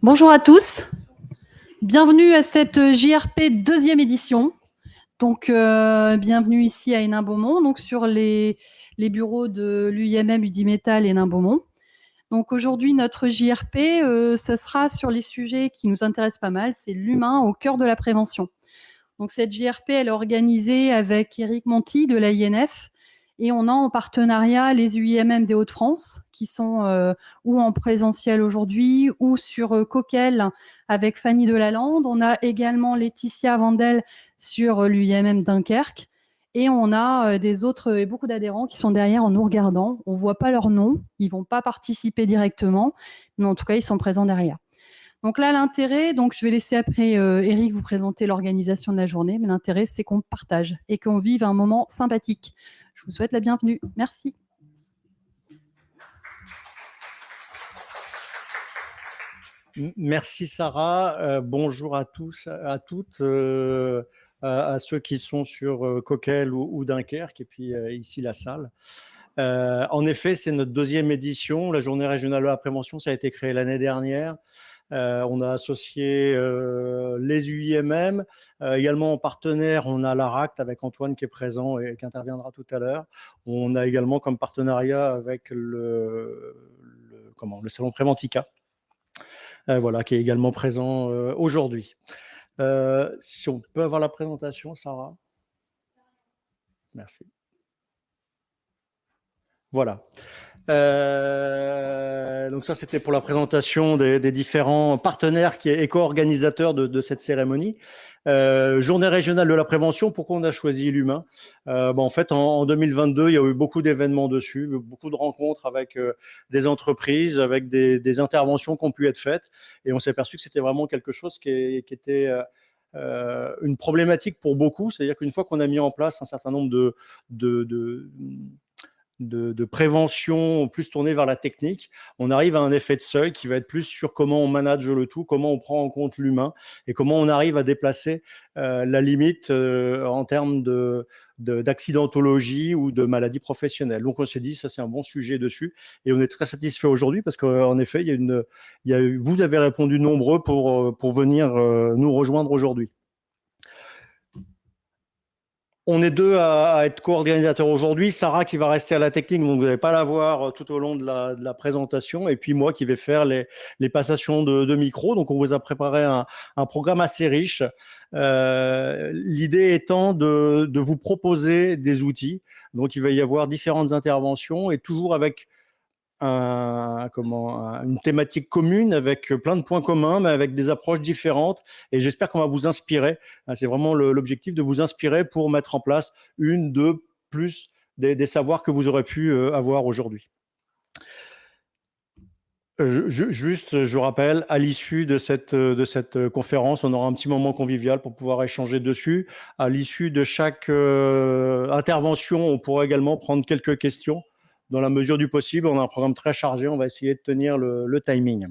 Bonjour à tous, bienvenue à cette JRP deuxième édition. Donc, bienvenue ici à Hénin-Beaumont, donc sur les bureaux de l'UIMM Udimétal Hénin-Beaumont. Donc aujourd'hui, notre JRP, ce sera sur les sujets qui nous intéressent pas mal, c'est l'humain au cœur de la prévention. Donc cette JRP, elle est organisée avec Éric Monti de l'AINF et on a en partenariat les UIMM des Hauts-de-France qui sont ou en présentiel aujourd'hui ou sur Coquel avec Fanny Delalande. On a également Laetitia Vandel sur l'UIMM Dunkerque et on a des autres et beaucoup d'adhérents qui sont derrière en nous regardant. On ne voit pas leur nom, ils ne vont pas participer directement, mais en tout cas, ils sont présents derrière. Donc là, l'intérêt, donc je vais laisser après Éric vous présenter l'organisation de la journée, mais l'intérêt, c'est qu'on partage et qu'on vive un moment sympathique. Je vous souhaite la bienvenue. Merci. Merci Sarah, bonjour à tous, à toutes, à ceux qui sont sur Coquel ou Dunkerque et puis ici la salle. En effet, c'est notre deuxième édition. La journée régionale de la prévention, ça a été créé l'année dernière. On a associé les UIMM. Également en partenaire, on a l'ARACT avec Antoine qui est présent et qui interviendra tout à l'heure. On a également comme partenariat avec le Salon Préventica. Voilà, qui est également présent aujourd'hui. Si on peut avoir la présentation, Sarah. Merci. Voilà. Donc ça, c'était pour la présentation des différents partenaires et co-organisateurs de cette cérémonie. Journée régionale de la prévention, pourquoi on a choisi l'humain? En fait, en 2022, il y a eu beaucoup d'événements dessus, beaucoup de rencontres avec des entreprises, avec des interventions qui ont pu être faites. Et on s'est aperçu que c'était vraiment quelque chose qui était une problématique pour beaucoup. C'est-à-dire qu'une fois qu'on a mis en place un certain nombre de prévention plus tournée vers la technique, on arrive à un effet de seuil qui va être plus sur comment on manage le tout, comment on prend en compte l'humain et comment on arrive à déplacer la limite en termes d'accidentologie ou de maladie professionnelle. Donc on s'est dit, ça c'est un bon sujet dessus et on est très satisfait aujourd'hui parce qu'en effet, vous avez répondu nombreux pour venir nous rejoindre aujourd'hui. On est deux à être co-organisateurs aujourd'hui. Sarah qui va rester à la technique, donc vous n'allez pas la voir tout au long de la présentation. Et puis moi qui vais faire les passations de micro. Donc on vous a préparé un programme assez riche. L'idée étant de vous proposer des outils. Donc il va y avoir différentes interventions et toujours avec une thématique commune avec plein de points communs, mais avec des approches différentes. Et j'espère qu'on va vous inspirer. C'est vraiment l'objectif de vous inspirer pour mettre en place une, deux, plus des savoirs que vous aurez pu avoir aujourd'hui. Je rappelle, à l'issue de cette conférence, on aura un petit moment convivial pour pouvoir échanger dessus. À l'issue de chaque intervention, on pourra également prendre quelques questions. Dans la mesure du possible, on a un programme très chargé, on va essayer de tenir le timing.